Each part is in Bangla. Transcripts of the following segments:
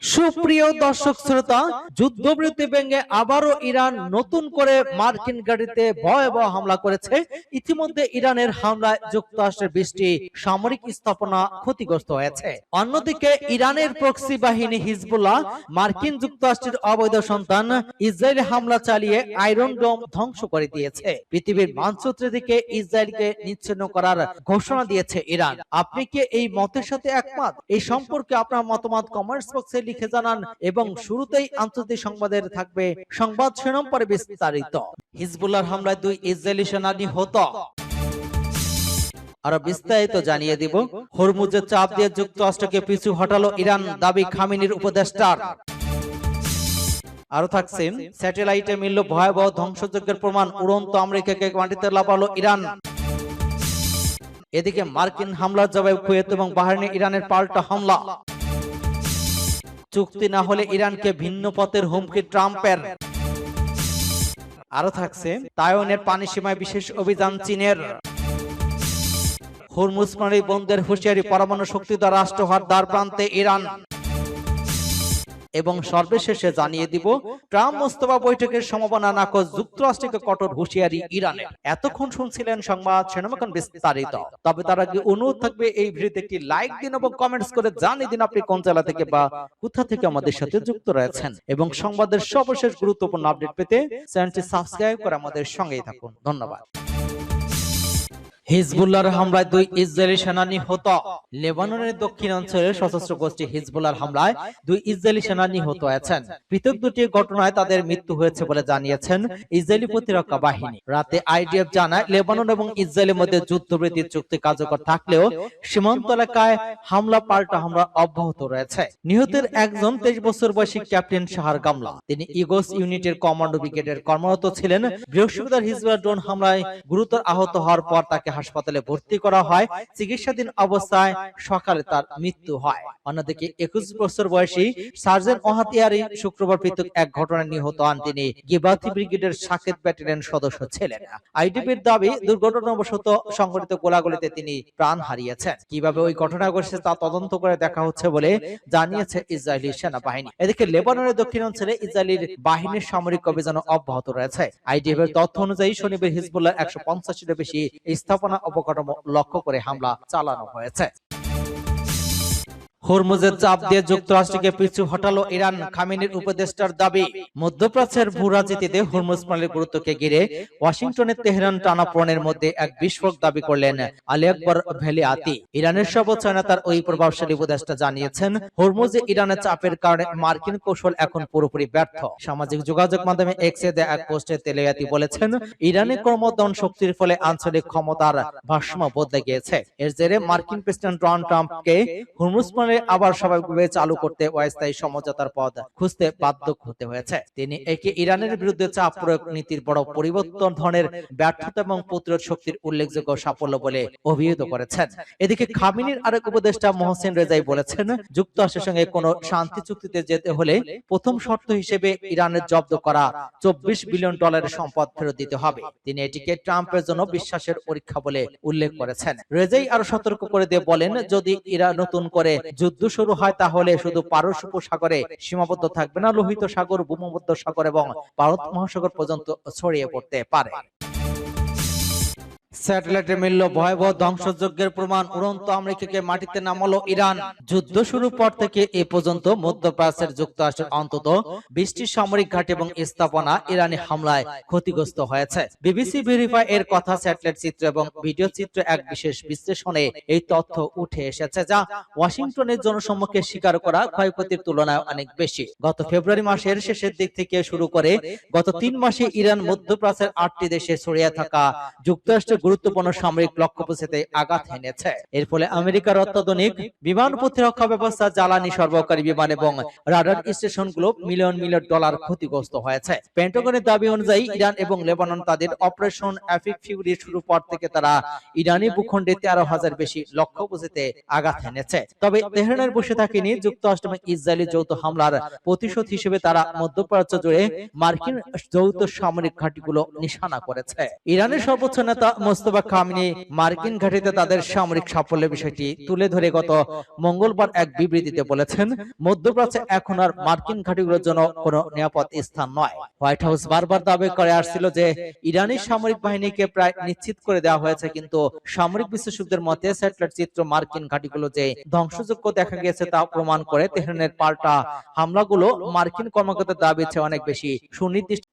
সুপ্রিয় দর্শক শ্রোতা, যুদ্ধবিরতি ভেঙে আবারও ইরান নতুন করে মার্কিন ঘাঁটিতে ভয়াবহ হামলা করেছে। ইতিমধ্যে ইরানের হামলায় যুক্তরাষ্ট্রের 20টি সামরিক স্থাপনা ক্ষতিগ্রস্ত হয়েছে। অন্যদিকে ইরানের প্রক্সি বাহিনী হিজবুল্লাহ মার্কিন যুক্তরাষ্ট্রের অবৈধ সন্তান ইসরায়েলে হামলা চালিয়ে আয়রন ডোম ধ্বংস করে দিয়েছে। পৃথিবীর মানচিত্রের দিকে ইসরায়েলকে নিচ্ছিন্ন করার ঘোষণা দিয়েছে ইরান। আপনি কি এই মতের সাথে একমত? এই সম্পর্কে আপনার মতামত কমেন্টস বক্সে লিখে জানান। এবং শুরুতেই আন্তর্জাতিক সংবাদের থাকবে সংবাদ শিরোনাম, পরে বিস্তারিত। হিজবুল্লাহর হামলায় 2 ইসরায়েলি সেনা নিহত। আরো বিস্তারিত জানিয়ে দিব। হরমুজের চাপ দিয়ে যুক্তরাষ্ট্রকে পিছু হটালো ইরান, দাবি খামেনির উপদেষ্টার। আরো থাকছেন, স্যাটেলাইটে মিলল ভয়াবহ ধ্বংসযজ্ঞের প্রমাণ, উড়ন্ত আমেরিকাকে মাটিতে লাফালো ইরান। এদিকে মার্কিন হামলার জবাবে কুয়েত এবং বাহরাইনে ইরানের পাল্টা হামলা। চুক্তি না হলে ইরানকে ভিন্ন পথের হুমকি ট্রাম্পের। আরো থাকছে, তাইওয়ানের পানি সীমায় বিশেষ অভিযান চীনের। হরমুজ প্রণালী বন্ধের হুঁশিয়ারি, পরমাণু শক্তিধর রাষ্ট্র হওয়ার দ্বার প্রান্তে ইরান। এবং সর্বশেষে জানিয়ে দিব, ট্রাম্প মোস্তফা বৈঠকের সম্ভাবনা নাকচ, যুক্তরাষ্ট্রকে কঠোর হুঁশিয়ারি ইরানের। এতক্ষণ শুনছিলেন সংবাদ শিরোনাম, বিস্তারিত। তবে তার আগে অনুরোধ থাকবে, এই ভিডিওতে একটি লাইক দিন এবং কমেন্টস করে জানিয়ে দিন আপনি কোন জেলা থেকে বা কোথা থেকে আমাদের সাথে যুক্ত রয়েছেন। এবং সংবাদের সর্বশেষ গুরুত্বপূর্ণ আপডেট পেতে চ্যানেলটি সাবস্ক্রাইব করে আমাদের সঙ্গেই থাকুন। ধন্যবাদ। হিজবুল্লাহর হামলায় 2 ইসরায়েলি সেনা নিহত। লেবাননের দক্ষিণাঞ্চলের সশস্ত্র গোষ্ঠী হিজবুল্লাহর হামলায় 2 ইসরায়েলি সেনা নিহত হয়েছেন। পৃথক দুটি ঘটনায় তাদের মৃত্যু হয়েছে বলে জানিয়েছেন ইসরায়েলি প্রতিরক্ষা বাহিনী। রাতে আইডিএফ জানায়, লেবানন এবং ইসরায়েলের মধ্যে যুদ্ধবিরতির চুক্তি কার্যকর থাকলেও সীমান্ত এলাকায় হামলা পাল্টা হামলা অব্যাহত রয়েছে। নিহতের একজন 23 বছর বয়সী ক্যাপ্টেন শাহর গামলা। তিনি ইগোস ইউনিটের কমান্ডো ব্রিগেডের কর্মরত ছিলেন। বৃহস্পতিবার হিজবুল্লাহর ড্রোন হামলায় গুরুতর আহত হওয়ার পর তাকে হাসপাতালে ভর্তি করা হয়। চিকিৎসাধীন অবস্থায় সকালে তার মৃত্যু হয়। অন্যদিকে 21 বছর বয়সী সার্জেন্ট ওহাতিয়ারি শুক্রবার পৃথক এক ঘটনায় নিহত হন। তিনি গিবাথি ব্রিগেডের সাকেত ব্যাটালিয়ন সদস্য ছিলেন। আইডিপির দাবি, দুর্ঘটনাবশত সংঘটিত গোলাগুলিতে তিনি প্রাণ হারিয়েছেন। কিভাবে ওই ঘটনা ঘটেছে তা তদন্ত করে দেখা হচ্ছে বলে জানিয়েছে ইসরায়েলি সেনাবাহিনী। এদিকে লেবাননের দক্ষিণাঞ্চলে ইসরায়েলির বাহিনীর সামরিক অভিযান অব্যাহত রয়েছে। আইডিএফ এর তথ্য অনুযায়ী শনিবার হিজবুল্লাহ 150টিরও বেশি স্থাপনা অবকাঠামো লক্ষ্য করে হামলা চালানো হয়েছে। হরমুজের চাপ দিয়ে যুক্তরাষ্ট্রকে পিছু হটালো ইরান, খামেনির উপদেষ্টার দাবি। মধ্যপ্রাচ্যের ভূরাজনীতিতে হরমুজ প্রণালীর গুরুত্বকে ঘিরে ওয়াশিংটনের তেহরান টানাপোড়েনের মধ্যে এক বিস্ফোরক দাবি করলেন আলী আকবর ভেলিয়াতি। ইরানের সর্বোচ্চ নেতার ওই প্রভাবশালী উপদেষ্টা জানিয়েছেন, হরমুজে ইরানের চাপের কারণে মার্কিন কৌশল এখন পুরোপুরি ব্যর্থ। সামাজিক যোগাযোগ মাধ্যমে এক্সে দেয়া এক পোস্টে তেলিয়াতি বলেছেন, ইরানের ক্রমবর্ধমান শক্তির ফলে আঞ্চলিক ক্ষমতার ভারসাম্য বদলে গিয়েছে। এর জেরে মার্কিন প্রেসিডেন্ট ডোনাল্ড ট্রাম্পকে হরমুজ আবার স্বাভাবিকভাবে চালু করতে অস্থায়ী সমঝোতার পথ খুঁজতে বাধ্য হতে হয়েছে। তিনি একে ইরানের বিরুদ্ধে চাপ প্রয়োগ নীতির বড় পরিবর্তন, ধরনের ব্যর্থতা এবং প্রতিরোধ শক্তির উল্লেখযোগ্য সাফল্য বলে অভিহিত করেছেন। এদিকে খামেনির আরেক উপদেষ্টা মোহসেন রেজাই বলেছেন, যুক্তরাষ্ট্রের সঙ্গে কোনো শান্তি চুক্তিতে যেতে হলে প্রথম শর্ত হিসেবে ইরানের জব্দ করা $24 বিলিয়ন সম্পদ ফেরত দিতে হবে। তিনি এটিকে ট্রাম্পের জন্য বিশ্বাসের পরীক্ষা বলে উল্লেখ করেছেন। রেজাই আরো সতর্ক করে দিয়ে বলেন, যদি ইরান নতুন করে যুদ্ধ শুরু হয় তাহলে শুধু পারস্য উপসাগরে সীমাবদ্ধ থাকবে না, লোহিত সাগর, ভূমধ্য সাগর এবং ভারত মহাসাগর পর্যন্ত ছড়িয়ে পড়তে পারে। স্যাটেলাইটে মিলল ভয়াবহ ধ্বংসযজ্ঞের প্রমাণ, উড়ন্ত আমেরিকাকে মাটিতে নামালো ইরান। যুদ্ধ শুরুর পর থেকে এ পর্যন্ত মধ্যপ্রাচ্যের যুক্তরাষ্ট্রের অন্তত 20টি সামরিক ঘাঁটি এবং স্থাপনা ইরানি হামলায় ক্ষতিগ্রস্ত হয়েছে। বিবিসি ভেরিফাই এর কথা, স্যাটেলাইট চিত্র এবং ভিডিও চিত্র এক বিশেষ বিশ্লেষণে এই তথ্য উঠে এসেছে, যা ওয়াশিংটনের জনসম্মুখে স্বীকার করা ক্ষয়ক্ষতির তুলনায় অনেক বেশি। গত ফেব্রুয়ারি মাসের শেষের দিক থেকে শুরু করে গত 3 মাসে ইরান মধ্যপ্রাচ্যের 8টি দেশে ছড়িয়ে থাকা যুক্তরাষ্ট্রের গুরুত্বপূর্ণ সামরিক লক্ষ্যবস্তুতে আঘাত হেনেছে। এর ফলে আমেরিকার অত্যাধুনিক বিমান প্রতিরক্ষা ব্যবস্থা, জ্বালানি সরবরাহকারী বিমান এবং রাডার স্টেশনগুলো মিলিয়ন মিলিয়ন ডলার ক্ষতিগ্রস্ত হয়েছে। পেন্টাগনের দাবি অনুযায়ী ইরান এবং লেবানন তাদের অপারেশন এপিক ফিউরি শুরু পর থেকে তারা ইরানি ভূখণ্ডে 13,000 বেশি লক্ষ্যবস্তুতে আঘাত হেনেছে। তবে তেহরানের বসে থাকেনি। যুক্তরাষ্ট্র এবং ইসরায়েলি যৌথ হামলার প্রতিশোধ হিসেবে তারা মধ্যপ্রাচ্য জুড়ে মার্কিন যৌথ সামরিক ঘাঁটিগুলো নিশানা করেছে। ইরানের সর্বোচ্চ নেতা মোস্তফা খামেনি মার্কিন ঘাঁটিতে তাদের সামরিক সাফল্যের বিষয়টি তুলে ধরে গত মঙ্গলবার এক বিবৃতিতে বলেছেন, মধ্যপ্রাচ্যে এখন আর মার্কিন ঘাঁটিগুলোর জন্য কোনো নিরাপদ স্থান নয়। হোয়াইট হাউস বারবার দাবি করে আসছিল যে ইরানি সামরিক বাহিনীকে প্রায় নিশ্চিত করে দেওয়া হয়েছে, কিন্তু সামরিক বিশ্লেষকদের মতে স্যাটেলাইট চিত্র মার্কিন ঘাঁটিগুলো যে ধ্বংসযোগ্য দেখা গেছে তা প্রমাণ করে তেহরানের পাল্টা হামলাগুলো মার্কিন কর্মকর্তার দাবির চেয়ে অনেক বেশি সুনির্দিষ্ট।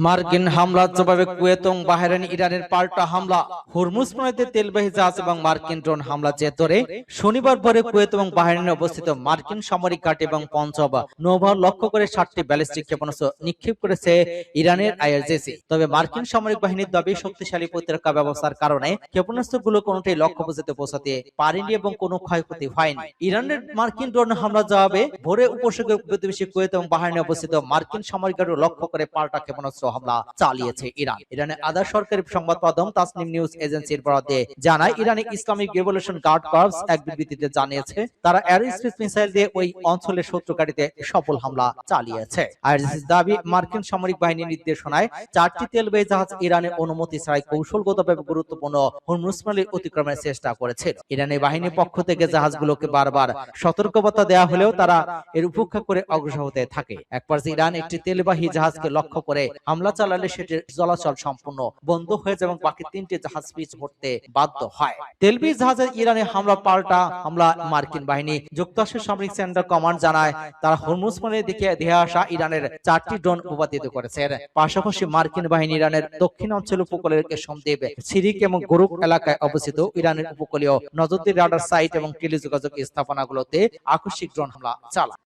মার্কিন হামলার জবাবে কুয়েত এবং বাহরাইন ইরানের পাল্টা হামলা। হরমুজ প্রণালীতে তেলবাহী জাহাজ এবং মার্কিন ড্রোন হামলা জের ধরে শনিবার ভোরে কুয়েত এবং বাহরাইনে অবস্থিত মার্কিন সামরিক ঘাঁটি এবং পঞ্চব নৌবহর লক্ষ্য করে 7টি ব্যালিস্টিক ক্ষেপণাস্ত্র নিক্ষেপ করেছে ইরানের আইআরজিসি। তবে মার্কিন সামরিক বাহিনীর দাবি শক্তিশালী প্রতিরক্ষা ব্যবস্থার কারণে ক্ষেপণাস্ত্রগুলো কোনোটাই লক্ষ্য পৌঁছাতে পারেনি এবং কোনো ক্ষয়ক্ষতি হয়নি। ইরানের মার্কিন ড্রোন হামলার জবাবে ভোরে উপসাগরীয় প্রতিবেশী কুয়েত এবং বাহরাইনে অবস্থিত মার্কিন সামরিক ঘাঁটি লক্ষ্য করে পাল্টা ক্ষেপণাস্ত্র হামলা চালিয়েছে ইরান। ইরানের আধা সরকারি সংবাদ মাধ্যম তাসনিম নিউজ এজেন্সির বরাতে জানায়, ইরানি ইসলামিক রেভলিউশন গার্ড কর্পস এক বিবৃতিতে জানিয়েছে তারা এয়ারস্পেস মিসাইল দিয়ে ওই অঞ্চলের শত্রু ঘাঁটিতে সফল হামলা চালিয়েছে। আইআরজিসির দাবি, মার্কিন সামরিক বাহিনীর নির্দেশনায় 4টি তেলবাহী জাহাজ ইরানের অনুমতি ছাড়াই কৌশলগতভাবে গুরুত্বপূর্ণ হরমুজ প্রণালী অতিক্রমের চেষ্টা করেছিল। ইরানি বাহিনীর পক্ষ থেকে জাহাজগুলোকে বারবার সতর্কবার্তা দেওয়া হলেও তারা এর উপেক্ষা করে অগ্রসর হতে থাকে। এক পর্যায়ে ইরান একটি তেলবাহী জাহাজকে লক্ষ্য করে হামলা চালালে সেটির চলাচল সম্পূর্ণ বন্ধ হয়ে যায় এবং বাকি 3টি জাহাজ পিছু হটতে বাধ্য হয়। তেলবাহী জাহাজের ইরানি পাল্টা হামলা মার্কিন বাহিনী। যুক্তরাষ্ট্রের সামরিক সেন্টার কমান্ড জানায়, তারা হরমুজ প্রণালী দিকে ধেয়ে আসা ইরানের 4টি ড্রোন ভূপাতিত করেছে। পাশাপাশি মার্কিন বাহিনী ইরানের দক্ষিণাঞ্চল উপকূলের কেশমদ্বীপ, সিরিক এবং গোরুক এলাকায় অবস্থিত ইরানের উপকূলীয় নজরদারি রাডার সাইট এবং টেলিযোগাযোগ স্থাপনাগুলোতে আকস্মিক ড্রোন হামলা চালায়।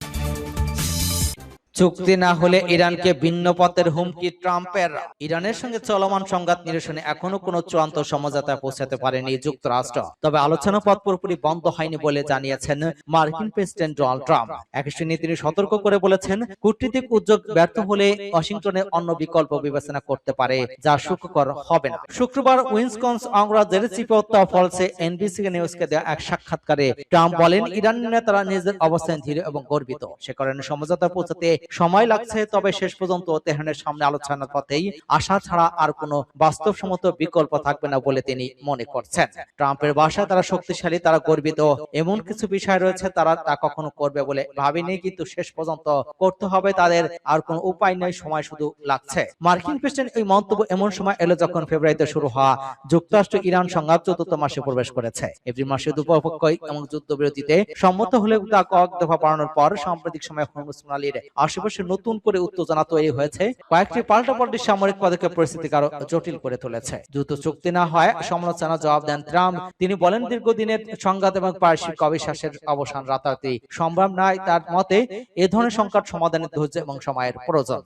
চুক্তি না হলে ইরানকে ভিন্ন পথের হুমকি ট্রাম্পের। ইরানের সঙ্গে চলমান সংঘাত নিরসনে এখনো কোনো চূড়ান্ত সমঝোতায় পৌঁছাতে পারেনি যুক্তরাষ্ট্র। তবে আলোচনা পথ পুরোপুরি বন্ধ হয়নি বলে জানিয়েছেন মার্কিন প্রেসিডেন্ট ডোনাল্ড ট্রাম্প। একই সঙ্গে তিনি সতর্ক করে বলেছেন, কূটনৈতিক উদ্যোগ ব্যর্থ হলে ওয়াশিংটনের অন্য বিকল্প বিবেচনা করতে পারে, যা সুখকর হবে না। শুক্রবার উইসকনসিন অঙ্গরাজ্যের চিফ অফ দ্য ফলসে এনবিসি নিউজকে দেওয়া এক সাক্ষাৎকারে ট্রাম্প বলেন, ইরানের নেতারা নিজেদের অবস্থান ধীর এবং গর্বিত, সে কারণে সমঝোতা পৌঁছাতে সময় লাগছে। তবে শেষ পর্যন্ত তেহরানের সামনে আলোচনার পথেই আশা ছাড়া আর কোনো বাস্তবসম্মত বিকল্প থাকবে না বলে তিনি মনে করছেন। ট্রাম্পের ভাষায় তারা শক্তিশালী, তারা গর্বিত, এমন কিছু বিষয় রয়েছে তারা তা কখনো করবে বলে ভাবেনি, কিন্তু শেষ পর্যন্ত করতে হবে তাদের, আর কোনো উপায় নেই, সময় শুধু লাগছে। মার্কিন প্রেসিডেন্ট এই মন্তব্য এমন সময় এলো যখন ফেব্রুয়ারিতে শুরু হওয়া যুক্তরাষ্ট্র ইরান সংঘাত 4র্থ মাসে প্রবেশ করেছে। এপ্রিল মাসে দুপক্ষই এবং যুদ্ধবিরতিতে সম্মত হলে তা কয়েক দফা বাড়ানোর পর সাম্প্রতিক সময়ে হরমুজ প্রণালীর আশেপাশে নতুন করে উত্তেজনা তৈরি হয়েছে। কয়েকটি পাল্টাপাল্টি সামরিক পদক্ষেপ পরিস্থিতিকে আরো জটিল করে তুলেছে। দ্রুত চুক্তি না হয় সমালোচনা জবাব দেন ট্রাম্প। তিনি বলেন, দীর্ঘদিনের সংঘাত এবং পারস্পরিক অবিশ্বাসের অবসান রাতারাতি সম্ভব নয়। তার মতে এ ধরনের সংকট সমাধানের ধৈর্য এবং সময়ের প্রয়োজন।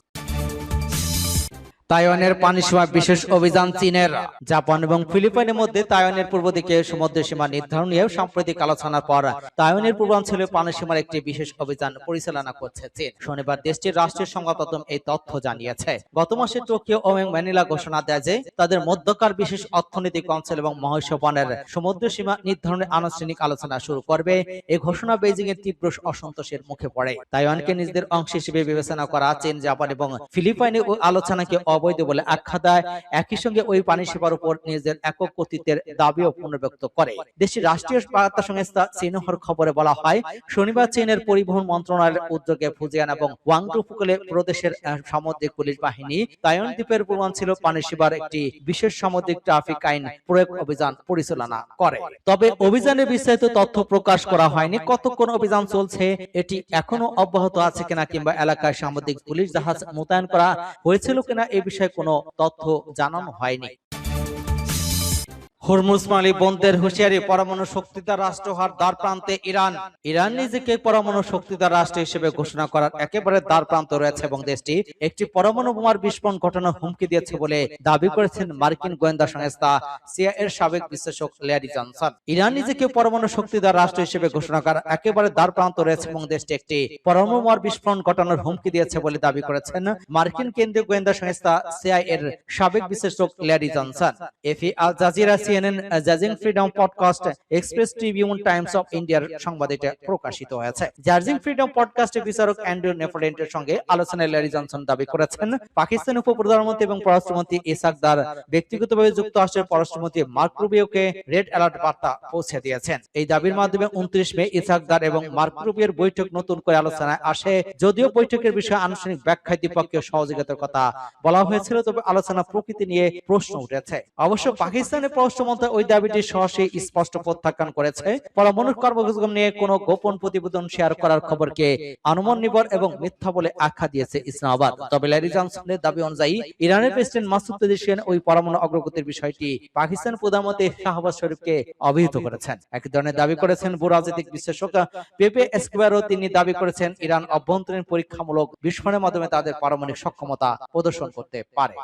তাইওয়ানের পানি সীমা বিশেষ অভিযান চীনের। জাপান এবং ফিলিপাইনের মধ্যে তাইওয়ানের পূর্ব দিকে সমুদ্র সীমা নির্ধারণ নিয়ে সাম্প্রতিক আলোচনার পর তাইওয়ানের পূর্বাঞ্চলে পানি সীমার একটি বিশেষ অভিযান পরিচালনা করছে চীন। শনিবার দেশটির রাষ্ট্রীয় সংবাদ মাধ্যম এই তথ্য জানিয়েছে। গত মাসে টোকিও ও ম্যানিলা ঘোষণা দেয় যে তাদের মধ্যকার বিশেষ অর্থনৈতিক অঞ্চল এবং মহাসাগরের সমুদ্র সীমা নির্ধারণের আনুষ্ঠানিক আলোচনা শুরু করবে। এই ঘোষণা বেইজিং এর তীব্র অসন্তোষের মুখে পড়ে। তাইওয়ানকে নিজেদের অংশ হিসেবে বিবেচনা করা চীন, জাপান এবং ফিলিপাইনে ওই আলোচনাকে অবৈধ বলে আখ্যা দেয়। একই সঙ্গে ওই পানি সীমার উপর নিজেদের একক কর্তৃত্বের দাবিও পুনর্ব্যক্ত করে। দেশটির রাষ্ট্রীয় বার্তা সংস্থা সিনহুয়ার খবরে বলা হয়, শনিবার চীনের পরিবহন মন্ত্রণালয়ের উদ্যোগে ফুজিয়ান এবং ওয়াংডু উপকূলে প্রদেশের সামুদ্রিক পুলিশ বাহিনী তাইওয়ান দ্বীপের পূর্বাঞ্চল পানি সীমার একটি বিশেষ সামুদ্রিক ট্রাফিক আইন প্রয়োগ অভিযান পরিচালনা করে। তবে অভিযানের বিস্তারিত তথ্য প্রকাশ করা হয়নি। কতক্ষণ অভিযান চলছে, এটি এখনো অব্যাহত আছে কিনা, কিংবা এলাকায় সামুদ্রিক পুলিশ জাহাজ মোতায়েন করা হয়েছিল কিনা এ বিষয়ে কোনো তথ্য জানানো হয়নি। হরমুজ প্রণালী বন্ধের হুঁশিয়ারি, পরমাণু শক্তিধর রাষ্ট্র হওয়ার দ্বার প্রান্তে ইরান। ইরান নিজেকে পরমাণু শক্তিধর রাষ্ট্র হিসেবে ঘোষণা করার একেবারে দ্বার প্রান্তে রয়েছে এবং দেশটি একটি পরমাণু বোমার বিস্ফোরণ ঘটানোর হুমকি দিয়েছে বলে দাবি করেছেন মার্কিন গোয়েন্দা সংস্থা সিআইএ এর সাবেক বিশ্লেষক ল্যারি জনসন। ইরান নিজেকে পরমাণু শক্তিধর রাষ্ট্র হিসেবে ঘোষণা করার একেবারে দ্বার প্রান্তে রয়েছে এবং দেশটি একটি পরমাণু বোমার বিস্ফোরণ ঘটানোর হুমকি দিয়েছে বলে দাবি করেছেন মার্কিন কেন্দ্রীয় গোয়েন্দা সংস্থা সিআইএ এর সাবেক বিশ্লেষক ল্যারি জনসন। এফি আল জাজিরা সিএনএন, জাজিং freedom podcast, Express Tribune, Times of ইন্ডিয়ার সংবাদে এটা প্রকাশিত হয়েছে। জাজিং ফ্রিডম পডকাস্টে বিচারক অ্যান্ড্রু নেফোডেন্টের সঙ্গে আলোচনায় ল্যারি জনসন দাবি করেছেন, পাকিস্তানের উপপ্রধানমন্ত্রী এবং পররাষ্ট্রমন্ত্রী ইসাক দার ব্যক্তিগতভাবে যুক্তরাষ্ট্রের পররাষ্ট্রমন্ত্রী মার্ক রুবিওকে রেড অ্যালার্ট বার্তা পৌঁছে দিয়েছেন। এই দাবির মাধ্যমে 29 মে ইসাক দার এবং মার্ক রুবিওর বৈঠক নতুন করে আলোচনায় আসে। যদিও বৈঠকের বিষয়ে আনুষ্ঠানিক ব্যাখ্যায় দ্বিপক্ষীয় সহযোগিতার কথা বলা হয়েছিল, তবে আলোচনা প্রকৃতি নিয়ে প্রশ্ন উঠেছে। অবশ্য পাকিস্তানের পররাষ্ট্র মন্ত্রণালয় ওই দাবিটি সরাসরি স্পষ্ট প্রত্যাখ্যান করেছে। পরমাণু কর্মসূচি নিয়ে কোনো গোপন প্রতিবেদন শেয়ার করার খবরকে অনুমান নির্ভর এবং মিথ্যা বলে আখ্যা দিয়েছে ইসলামাবাদ। তবে ল্যারি জনসনের দাবি অনুযায়ী ইরানের প্রেসিডেন্ট মাসুদ পেজিশিয়ান ওই পরমাণু অগ্রগতির বিষয়টি পাকিস্তান প্রধানমন্ত্রী শাহবাজ শরীফকে অবহিত করেছেন। একই ধরনের দাবি করেছেন ভূরাজনৈতিক বিশ্লেষক পেপে এসকোবারও। তিনি দাবি করেছেন ইরান অভ্যন্তরীণ পরীক্ষামূলক বিস্ফোরণের মাধ্যমে তাদের পারমাণবিক সক্ষমতা প্রদর্শন করতে পারে।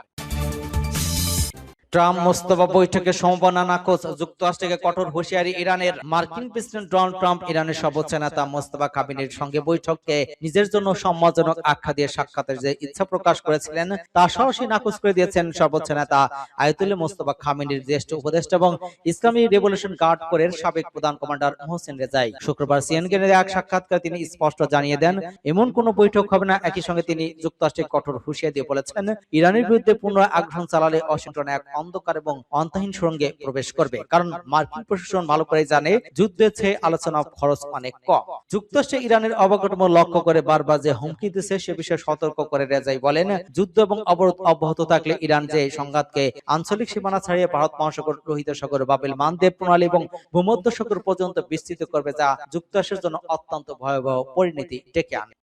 ট্রাম্প মোস্তফা বৈঠকের সম্ভাবনা নাকচ, যুক্তরাষ্ট্রকে কঠোর হুঁশিয়ারি ইরানের। মার্কিন প্রেসিডেন্ট ডোনাল্ড ট্রাম্প ইরানের সর্বোচ্চ নেতা মোস্তফা কামিনির সঙ্গে বৈঠককে নিজের জন্য সম্মানজনক আখ্যা দিয়ে সাক্ষাতের যে ইচ্ছা প্রকাশ করেছিলেন তা সরাসরি নাকচ করে দিয়েছেন সর্বোচ্চ নেতা আয়াতুল্লাহ মোস্তফা খামেনির জ্যেষ্ঠ উপদেষ্টা এবং ইসলামী রেভলিউশন গার্ড কোরের সাবেক প্রধান কমান্ডার মোহসেন রেজাই। শুক্রবার সিএনএনের এক সাক্ষাৎকারে তিনি স্পষ্ট জানিয়ে দেন, এমন কোনো বৈঠক হবে না। একই সঙ্গে তিনি যুক্তরাষ্ট্রকে কঠোর হুঁশিয়ারি দিয়ে বলেছেন, ইরানের বিরুদ্ধে পুনরায় আগ্রাসন চালালে ওয়াশিংটন এক অন্ধকার এবং অন্তহীন সুড়ঙ্গে প্রবেশ করবে। কারণ মার্কিন প্রশাসন ভালো করে জানে যুদ্ধের চেয়ে আলোচনা খরচ অনেক কম। যুক্তরাষ্ট্র ইরানের অবকাঠামো লক্ষ্য করে বারবার যে হুমকি দিচ্ছে সে বিষয়ে সতর্ক করে রেজাই বলেন, যুদ্ধ এবং অবরোধ অব্যাহত থাকলে ইরান যে সংঘাতকে আঞ্চলিক সীমানা ছাড়িয়ে ভারত মহাসাগর, লোহিত সাগর, বাবেল মানদেব প্রণালী এবং ভূমধ্য সাগর পর্যন্ত বিস্তৃত করবে, যা যুক্তরাষ্ট্রের জন্য অত্যন্ত ভয়াবহ পরিণতি ডেকে আনে।